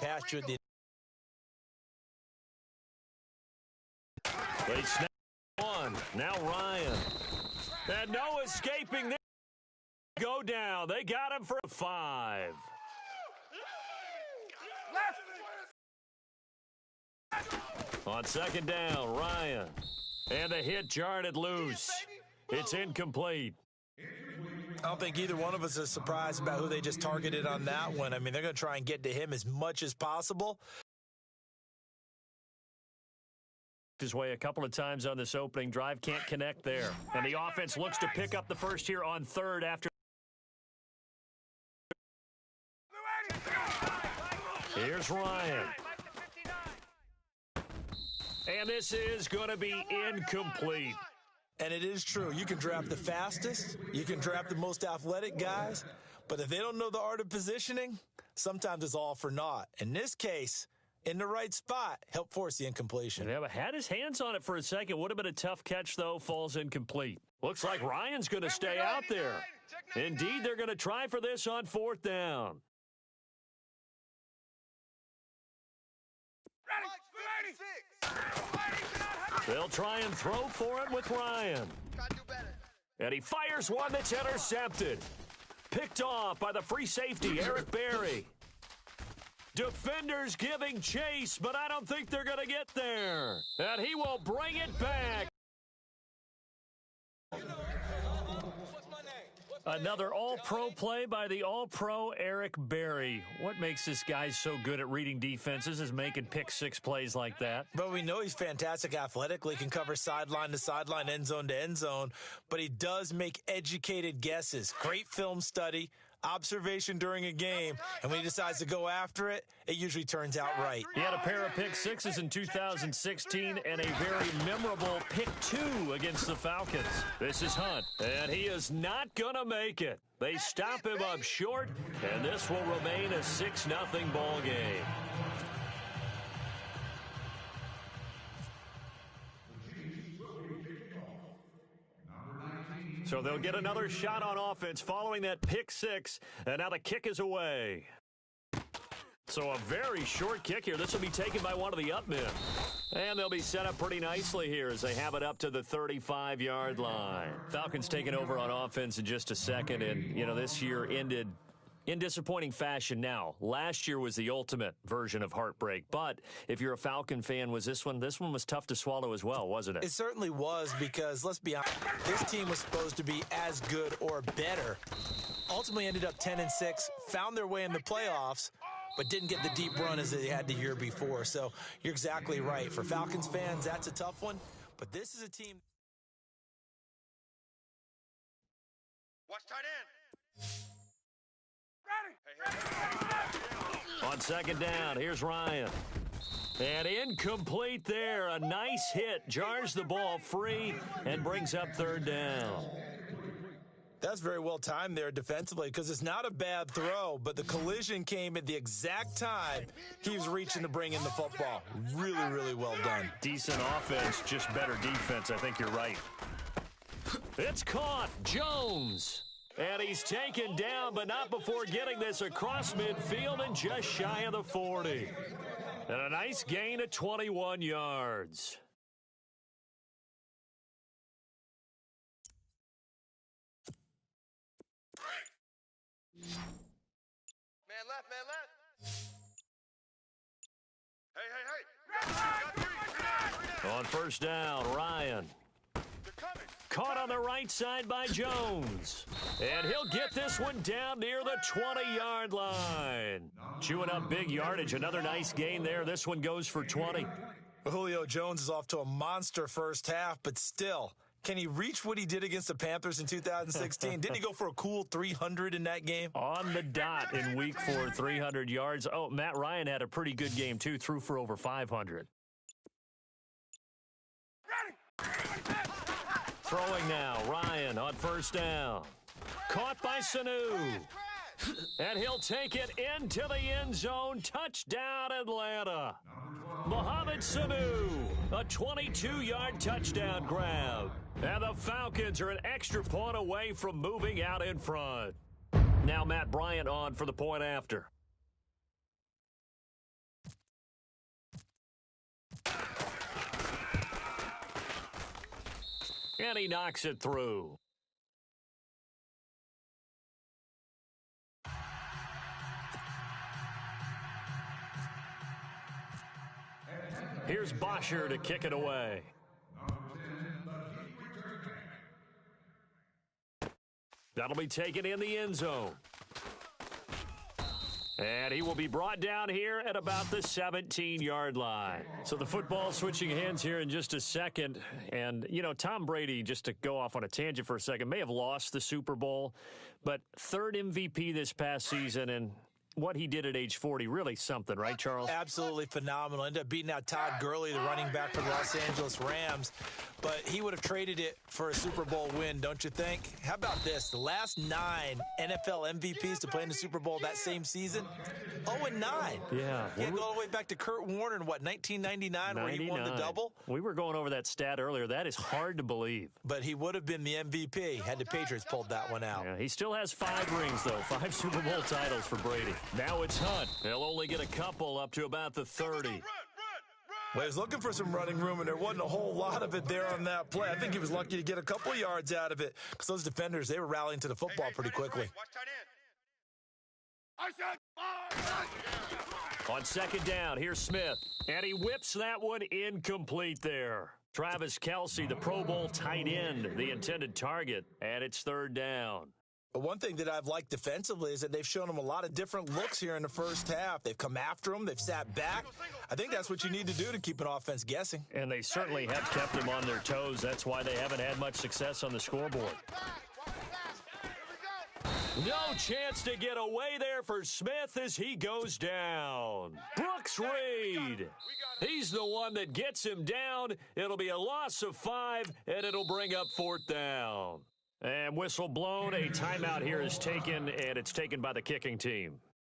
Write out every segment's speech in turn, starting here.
past you at the They snap one. Now Ryan. And no escaping this. Go down. They got him for 5. On second down, Ryan. And the hit jarred it loose. It's incomplete. I don't think either one of us is surprised about who they just targeted on that one. I mean, they're going to try and get to him as much as possible. His way a couple of times on this opening drive. Can't connect there. And the offense looks to pick up the first here on third after. Here's Ryan. And this is going to be incomplete. And it is true. You can draft the fastest. You can draft the most athletic guys. But if they don't know the art of positioning, sometimes it's all for naught. In this case, in the right spot, help force the incompletion. Yeah, but had his hands on it for a second. Would have been a tough catch, though. Falls incomplete. Looks like Ryan's going to stay out there. Indeed, they're going to try for this on fourth down. They'll try and throw for it with Ryan. And he fires one that's intercepted. Picked off by the free safety, Eric Berry. Defenders giving chase, but I don't think they're going to get there. And he will bring it back. Another all-pro play by the all-pro Eric Berry. What makes this guy so good at reading defenses is making pick-six plays like that. But we know he's fantastic athletically, can cover sideline to sideline, end zone to end zone, but he does make educated guesses. Great film study, observation during a game, and when he decides to go after it, it usually turns out right. He had a pair of pick-sixes in 2016 and a very memorable pick-2 against the Falcons. This is Hunt, and he is not going to make it. They stop him up short, and this will remain a 6-0 ball game. So they'll get another shot on offense following that pick-6, and now the kick is away. So a very short kick here. This will be taken by one of the up men. And they'll be set up pretty nicely here as they have it up to the 35-yard line. Falcons taking over on offense in just a second, and, you know, this year ended in disappointing fashion. Now, last year was the ultimate version of heartbreak, but if you're a Falcon fan, this one was tough to swallow as well, wasn't it? It certainly was, because let's be honest, this team was supposed to be as good or better. Ultimately ended up 10-6, found their way in the playoffs, but didn't get the deep run as they had the year before. So you're exactly right. For Falcons fans, that's a tough one, but this is a team. Watch tight end. On second down, here's Ryan. And incomplete there. A nice hit. Jars the ball free and brings up third down. That's very well timed there defensively, because it's not a bad throw, but the collision came at the exact time he was reaching to bring in the football. Really, really well done. Decent offense, just better defense. I think you're right. It's caught. Jones. And he's taken down, but not before getting this across midfield and just shy of the 40. And a nice gain of 21 yards. Man left, man left. Hey. On first down, Ryan. Caught on the right side by Jones. And he'll get this one down near the 20-yard line. Chewing up big yardage. Another nice gain there. This one goes for 20. Julio Jones is off to a monster first half, but still, can he reach what he did against the Panthers in 2016? Didn't he go for a cool 300 in that game? On the dot in week 4, 300 yards. Oh, Matt Ryan had a pretty good game, too. Threw for over 500. Throwing now, Ryan on first down. Caught by Sanu. And he'll take it into the end zone. Touchdown, Atlanta. Mohamed Sanu, a 22-yard touchdown grab. And the Falcons are an extra point away from moving out in front. Now Matt Bryant on for the point after. And he knocks it through. Here's Bosher to kick it away. That'll be taken in the end zone. And he will be brought down here at about the 17-yard line. So the football switching hands here in just a second. And, you know, Tom Brady, just to go off on a tangent for a second, may have lost the Super Bowl, but third MVP this past season, and what he did at age 40, really something, right, Charles? Absolutely phenomenal. Ended up beating out Todd Gurley, the running back for the Los Angeles Rams. But he would have traded it for a Super Bowl win, don't you think? How about this? The last 9 NFL MVPs to play in the Super Bowl that same season, 0-9. Yeah. You go all the way back to Kurt Warner in, 1999, where he won the double? We were going over that stat earlier. That is hard to believe. But he would have been the MVP had the Patriots pulled that one out. Yeah, he still has 5 rings, though. 5 Super Bowl titles for Brady. Now it's Hunt. They'll only get a couple up to about the 30. Well, he was looking for some running room, and there wasn't a whole lot of it there on that play. I think he was lucky to get a couple of yards out of it because those defenders, they were rallying to the football pretty quickly. On second down, here's Smith, and he whips that one incomplete there. Travis Kelce, the Pro Bowl tight end, the intended target, and it's third down. But one thing that I've liked defensively is that they've shown him a lot of different looks here in the first half. They've come after him. They've sat back. I think that's what you need to do to keep an offense guessing. And they certainly have kept him on their toes. That's why they haven't had much success on the scoreboard. No chance to get away there for Smith as he goes down. Brooks Reed. He's the one that gets him down. It'll be a loss of 5, and it'll bring up fourth down. And whistle blown, a timeout here is taken, and it's taken by the kicking team.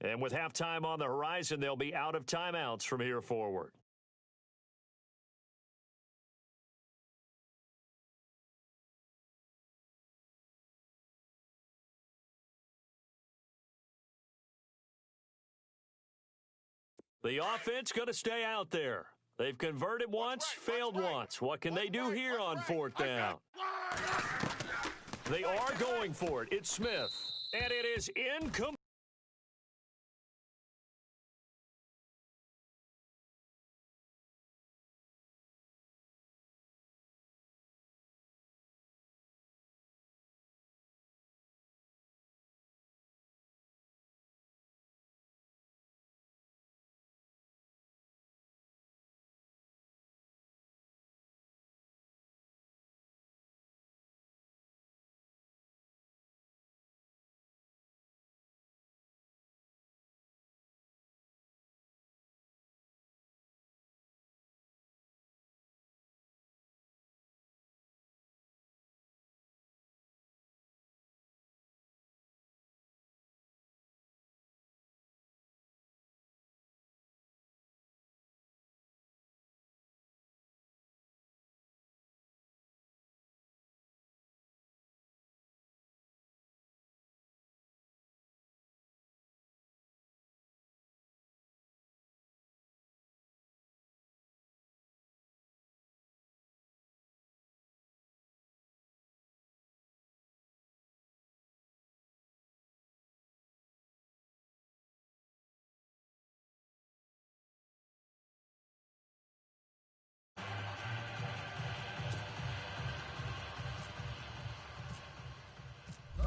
And with halftime on the horizon, they'll be out of timeouts from here forward. The offense going to stay out there. They've converted once, failed once. What can they do here on fourth down? They are going for it. It's Smith. And it is incomplete.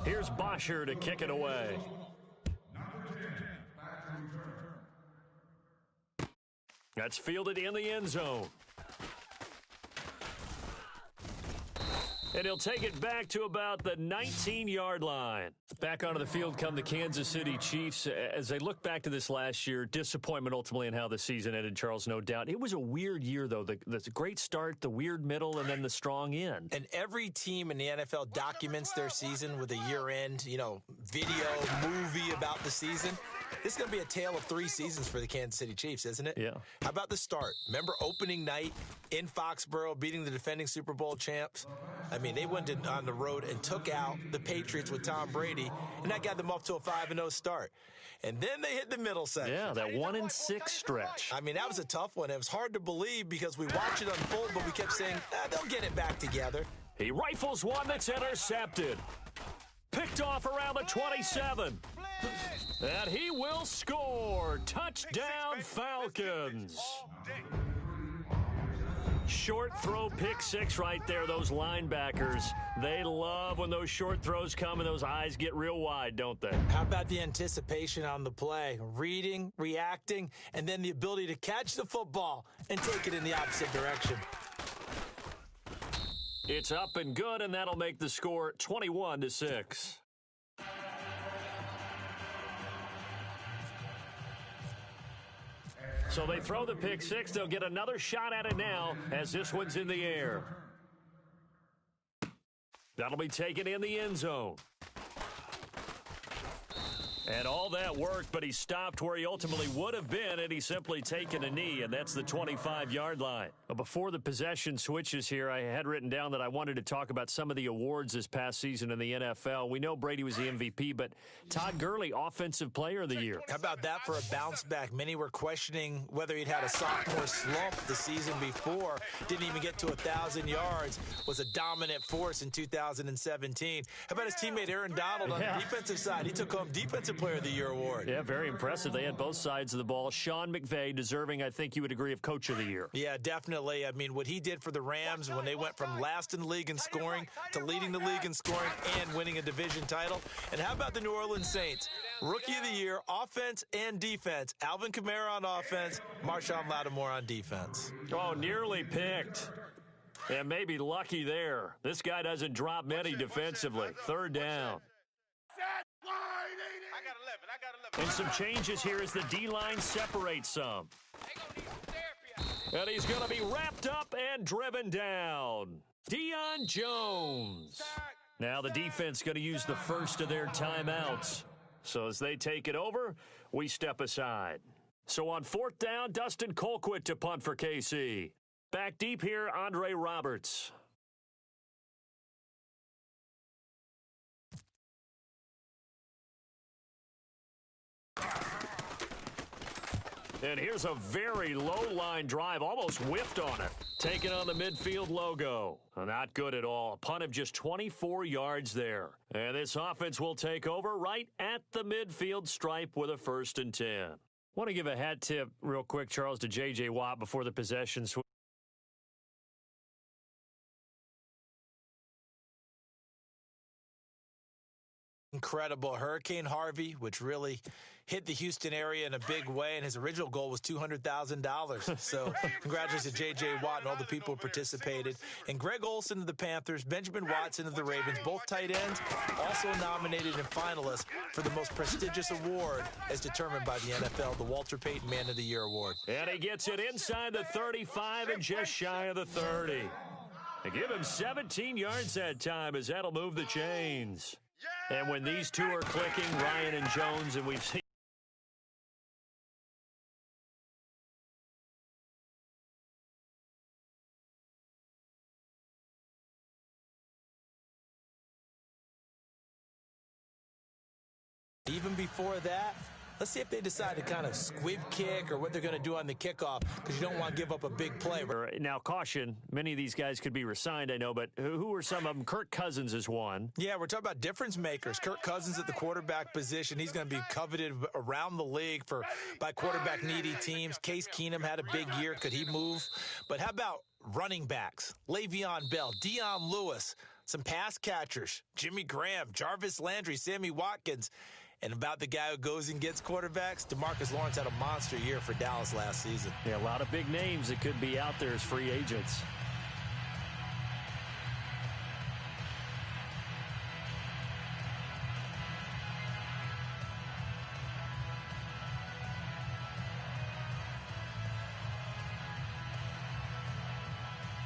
Here's Bosher to kick it away. That's fielded in the end zone. And he'll take it back to about the 19-yard line. Back onto the field come the Kansas City Chiefs. As they look back to this last year, disappointment ultimately in how the season ended, Charles, no doubt. It was a weird year, though. The great start, the weird middle, and then the strong end. And every team in the NFL documents their season with a year-end, video, movie about the season. This is going to be a tale of 3 seasons for the Kansas City Chiefs, isn't it? Yeah. How about the start? Remember opening night in Foxborough, beating the defending Super Bowl champs? I mean, they went on the road and took out the Patriots with Tom Brady, and that got them off to a 5-0 start. And then they hit the middle section. Yeah, that 1-6 stretch. I mean, that was a tough one. It was hard to believe because we watched it unfold, but we kept saying, they'll get it back together. He rifles one that's intercepted. Picked off around the 27. And he will score. Touchdown, Falcons. Short throw pick six right there, those linebackers. They love when those short throws come and those eyes get real wide, don't they? How about the anticipation on the play? Reading, reacting, and then the ability to catch the football and take it in the opposite direction. It's up and good, and that'll make the score 21-6. So they throw the pick six. They'll get another shot at it now as this one's in the air. That'll be taken in the end zone. And all that worked, but he stopped where he ultimately would have been had he simply taken a knee, and that's the 25-yard line. Before the possession switches here, I had written down that I wanted to talk about some of the awards this past season in the NFL. We know Brady was the MVP, but Todd Gurley, Offensive Player of the Year. How about that for a bounce back? Many were questioning whether he'd had a sophomore slump the season before. Didn't even get to 1,000 yards. Was a dominant force in 2017. How about his teammate Aaron Donald on the defensive side? He took home Defensive Player of the Year award. Yeah, very impressive. They had both sides of the ball. Sean McVay deserving, I think you would agree, of Coach of the Year. Yeah, definitely. I mean, what he did for the Rams when they went from last in the league in scoring to leading the league in scoring and winning a division title. And how about the New Orleans Saints? Rookie of the Year, offense and defense. Alvin Kamara on offense, Marshawn Lattimore on defense. Oh, nearly picked. And maybe lucky there. This guy doesn't drop many defensively. Third down. And some changes here as the D-line separates some. And he's going to be wrapped up and driven down. Deion Jones. Now the defense going to use the first of their timeouts. So as they take it over, we step aside. So on fourth down, Dustin Colquitt to punt for KC. Back deep here, Andre Roberts. And here's a very low-line drive, almost whiffed on it. Taking on the midfield logo. Not good at all. A punt of just 24 yards there. And this offense will take over right at the midfield stripe with a 1st and 10. Want to give a hat tip real quick, Charles, to J.J. Watt before the possession switch. Incredible. Hurricane Harvey, which really hit the Houston area in a big way, and his original goal was $200,000. So congratulations to J.J. Watt and all the people who participated. And Greg Olsen of the Panthers, Benjamin Watson of the Ravens, both tight ends, also nominated and finalists for the most prestigious award as determined by the NFL, the Walter Payton Man of the Year Award. And he gets it inside the 35 and just shy of the 30. They give him 17 yards that time as that'll move the chains. And when these two are clicking, Ryan and Jones, and we've seen even before that, let's see if they decide to kind of squib kick or what they're going to do on the kickoff, because you don't want to give up a big play. Now, caution, many of these guys could be resigned, I know, but who are some of them? Kirk Cousins is one. Yeah, we're talking about difference makers. Kirk Cousins at the quarterback position. He's going to be coveted around the league by quarterback-needy teams. Case Keenum had a big year. Could he move? But how about running backs? Le'Veon Bell, Dion Lewis, some pass catchers, Jimmy Graham, Jarvis Landry, Sammy Watkins. And about the guy who goes and gets quarterbacks, DeMarcus Lawrence had a monster year for Dallas last season. Yeah, a lot of big names that could be out there as free agents.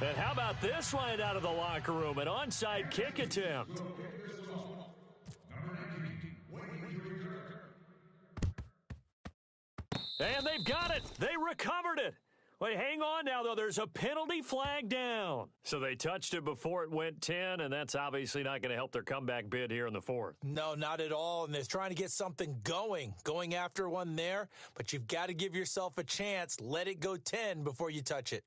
And how about this one out of the locker room? An onside kick attempt. And they've got it. They recovered it. Wait, hang on now, though. There's a penalty flag down. So they touched it before it went 10, and that's obviously not going to help their comeback bid here in the fourth. No, not at all. And they're trying to get something going after one there. But you've got to give yourself a chance. Let it go 10 before you touch it.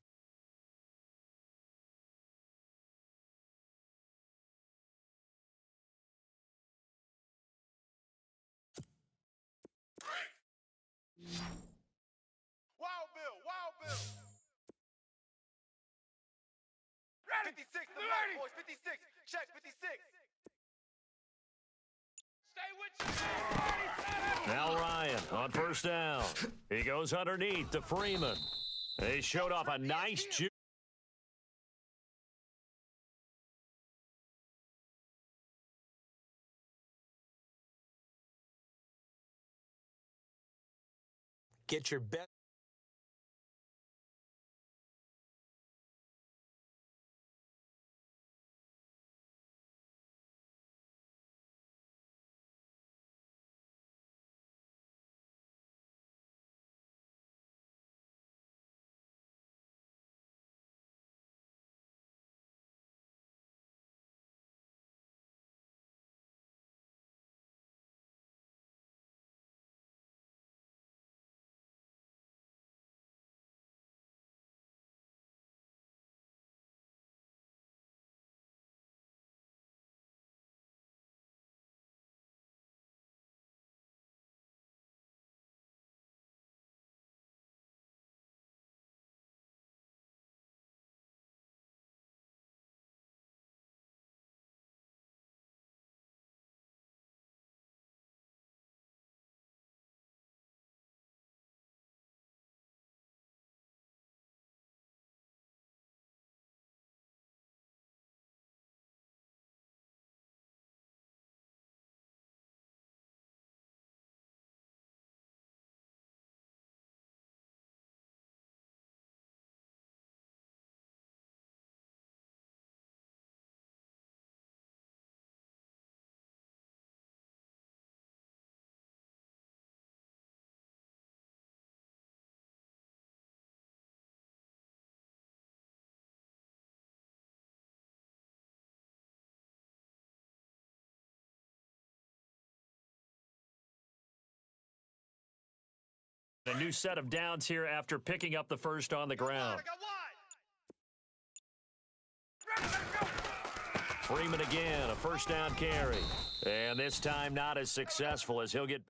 56, the black boys, 56. Check, 56. Stay with you. Now Ryan on first down. He goes underneath to Freeman. They showed off a nice juke. Get your best. A new set of downs here after picking up the first on the ground. Freeman again, a first down carry. And this time not as successful as he'll get